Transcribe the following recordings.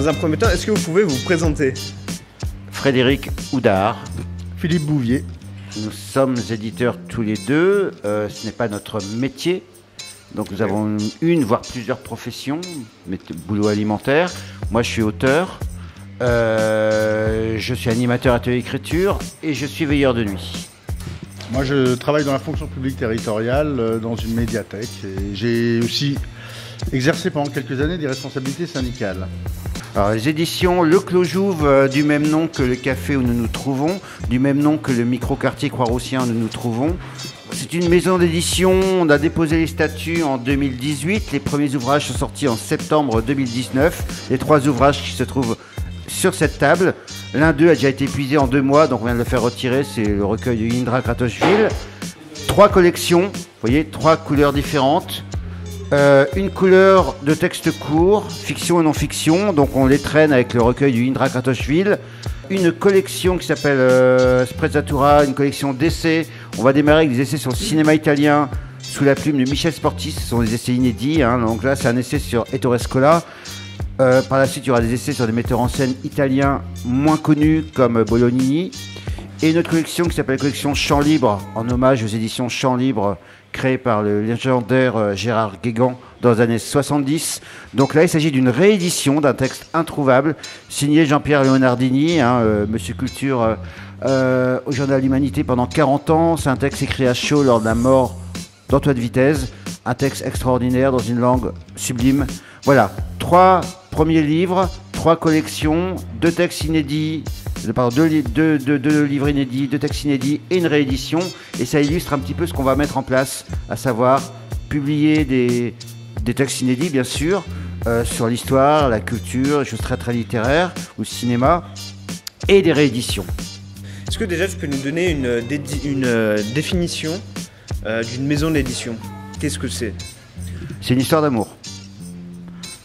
un premier temps, est-ce que vous pouvez vous présenter? Frédéric Houdard. Philippe Bouvier. Nous sommes éditeurs tous les deux. Ce n'est pas notre métier. Donc nous avons une, voire plusieurs professions, mais boulot alimentaire. Moi, je suis auteur. Je suis animateur atelier écriture et je suis veilleur de nuit. Moi, je travaille dans la fonction publique territoriale dans une médiathèque. Et j'ai aussi exercé pendant quelques années des responsabilités syndicales. Alors, les éditions Le Clos Jouve, du même nom que le café où nous nous trouvons, du même nom que le micro-quartier Croix-Roussien où nous nous trouvons. C'est une maison d'édition, on a déposé les statuts en 2018, les premiers ouvrages sont sortis en septembre 2019, les 3 ouvrages qui se trouvent sur cette table. L'un d'eux a déjà été épuisé en 2 mois, donc on vient de le faire retirer, c'est le recueil de Indra Kratochvil. 3 collections, vous voyez, 3 couleurs différentes. Une couleur de texte court, fiction et non-fiction, donc on les traîne avec le recueil du Indra Kratochvil. Une collection qui s'appelle Sprezzatura, une collection d'essais. On va démarrer avec des essais sur le cinéma italien sous la plume de Michel Sportis. Ce sont des essais inédits, hein. Donc là, c'est un essai sur Ettore Scola. Par la suite, il y aura des essais sur des metteurs en scène italiens moins connus comme Bolognini. Et une autre collection qui s'appelle la collection Chant Libre, en hommage aux éditions Chant Libre, créées par le légendaire Gérard Guégan dans les années 70. Donc là, il s'agit d'une réédition d'un texte introuvable, signé Jean-Pierre Leonardini, Monsieur Culture au Journal L'Humanité pendant 40 ans. C'est un texte écrit à chaud lors de la mort d'Antoine Vitesse. Un texte extraordinaire dans une langue sublime. Voilà, 3 premiers livres, 3 collections, 2 textes inédits, deux livres inédits, 2 textes inédits et une réédition. Et ça illustre un petit peu ce qu'on va mettre en place, à savoir publier des textes inédits, bien sûr, sur l'histoire, la culture, les choses très très littéraires, ou le cinéma, et des rééditions. Est-ce que déjà tu peux nous donner une définition d'une maison d'édition? Qu'est-ce que c'est? C'est une histoire d'amour.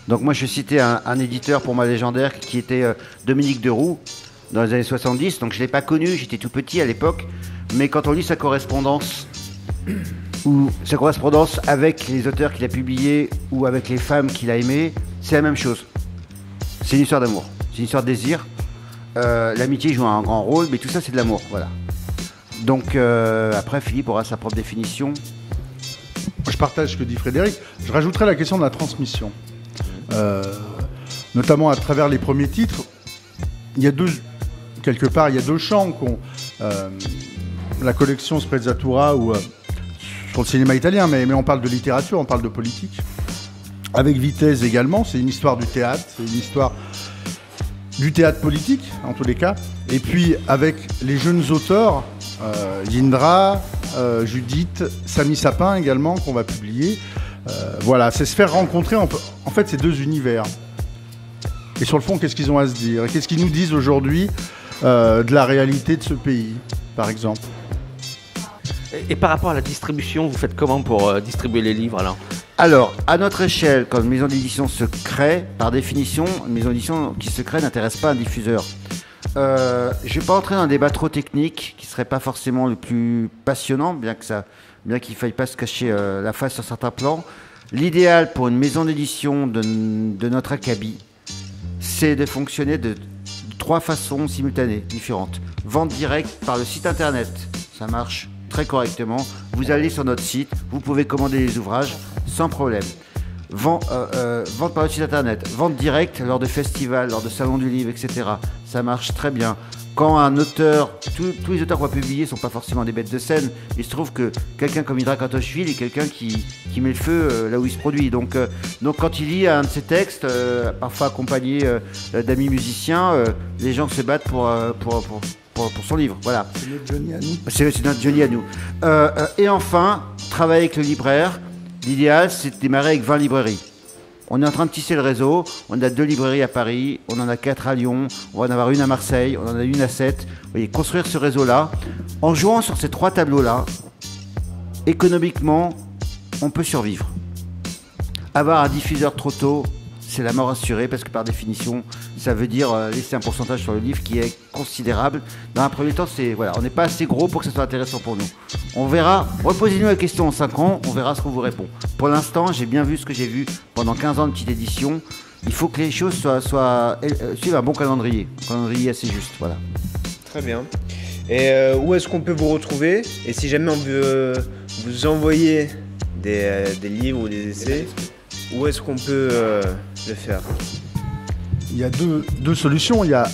Donc moi je citais un éditeur pour moi légendaire qui était Dominique Deroux dans les années 70, donc je ne l'ai pas connu, j'étais tout petit à l'époque, mais quand on lit sa correspondance, ou sa correspondance avec les auteurs qu'il a publiés ou avec les femmes qu'il a aimées, c'est la même chose. C'est une histoire d'amour, c'est une histoire de désir. L'amitié joue un grand rôle, mais tout ça c'est de l'amour, voilà. Donc après Philippe aura sa propre définition. Moi, je partage ce que dit Frédéric. Je rajouterai la question de la transmission. Notamment à travers les premiers titres, il y a quelque part, il y a 2 champs qu'ont la collection Sprezzatura ou sur le cinéma italien, mais on parle de littérature, on parle de politique. Avec Vitesse également, c'est une histoire du théâtre, c'est une histoire du théâtre politique, en tous les cas. Et puis, avec les jeunes auteurs, Indra, Judith, Samy Sapin également, qu'on va publier. Voilà, c'est se faire rencontrer en fait ces 2 univers. Et sur le fond, qu'est-ce qu'ils ont à se dire? Qu'est-ce qu'ils nous disent aujourd'hui de la réalité de ce pays, par exemple? Et par rapport à la distribution, vous faites comment pour distribuer les livres Alors, à notre échelle, quand une maison d'édition se crée, par définition, une maison d'édition qui se crée n'intéresse pas un diffuseur. Je ne vais pas entrer dans un débat trop technique, qui ne serait pas forcément le plus passionnant, bien qu'il ne faille pas se cacher la face sur certains plans. L'idéal pour une maison d'édition de notre acabit, c'est de fonctionner de 3 façons simultanées, différentes. Vente directe par le site internet, ça marche très correctement. Vous allez sur notre site, vous pouvez commander les ouvrages sans problème. Vente par le site internet, vente directe lors de festivals, lors de salons du livre, etc. Ça marche très bien. Quand un auteur, tous les auteurs qu'on va publier ne sont pas forcément des bêtes de scène, il se trouve que quelqu'un comme Indra Kratochvil est quelqu'un qui met le feu là où il se produit. Donc quand il lit un de ses textes, parfois accompagné d'amis musiciens, les gens se battent pour son livre. Voilà. C'est notre Johnny à nous. C'est notre Johnny à nous. Et enfin, travailler avec le libraire. L'idéal, c'est de démarrer avec 20 librairies. On est en train de tisser le réseau. On a 2 librairies à Paris, on en a 4 à Lyon, on va en avoir une à Marseille, on en a une à 7. Vous voyez, construire ce réseau-là. En jouant sur ces 3 tableaux-là, économiquement, on peut survivre. Avoir un diffuseur trop tôt, c'est la mort assurée parce que par définition, ça veut dire laisser un pourcentage sur le livre qui est considérable. Dans un premier temps, on n'est pas assez gros pour que ce soit intéressant pour nous. On verra, reposez-nous la question en 5 ans, on verra ce qu'on vous répond. Pour l'instant, j'ai bien vu ce que j'ai vu pendant 15 ans de petite édition. Il faut que les choses suivent un bon calendrier. Un calendrier assez juste, voilà. Très bien. Et où est-ce qu'on peut vous retrouver? Et si jamais on veut vous envoyer des livres ou des essais, où est-ce qu'on peut le faire? Il y a deux solutions. Il y a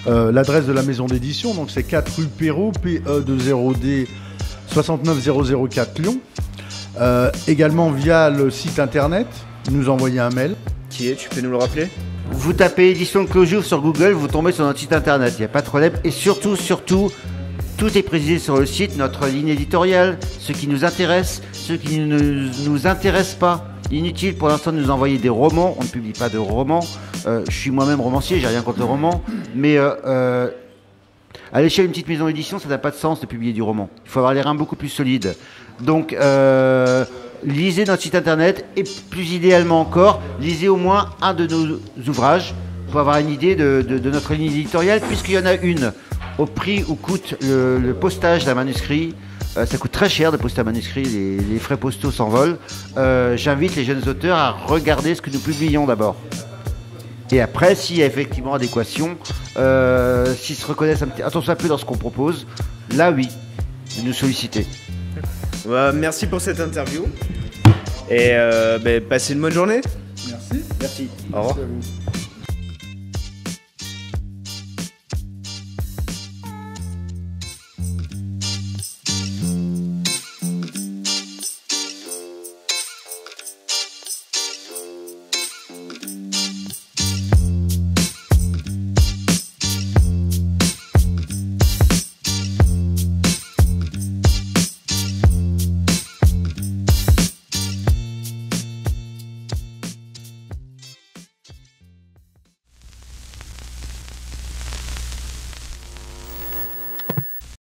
l'adresse de la maison d'édition, donc c'est 4 rue Perrault, PE20D 69004 Lyon. Également via le site internet, nous envoyer un mail. Qui est? Tu peux nous le rappeler? Vous tapez édition Clos-Jouve sur Google, vous tombez sur notre site internet, il n'y a pas de problème. Et surtout, tout est précisé sur le site, notre ligne éditoriale, ce qui nous intéresse, ce qui ne nous intéresse pas. Inutile pour l'instant de nous envoyer des romans, on ne publie pas de romans. Je suis moi-même romancier, j'ai rien contre le roman, mais à l'échelle d'une petite maison d'édition, ça n'a pas de sens de publier du roman. Il faut avoir les reins beaucoup plus solides. Donc, lisez notre site internet et plus idéalement encore, lisez au moins un de nos ouvrages pour avoir une idée de notre ligne éditoriale, puisqu'il y en a une au prix où coûte le postage d'un manuscrit. Ça coûte très cher de poster un manuscrit, les frais postaux s'envolent. J'invite les jeunes auteurs à regarder ce que nous publions d'abord. Et après, s'il y a effectivement adéquation, s'ils se reconnaissent un peu dans ce qu'on propose, là oui, de nous solliciter. Merci pour cette interview. Et passez une bonne journée. Merci. Au revoir. Merci à vous.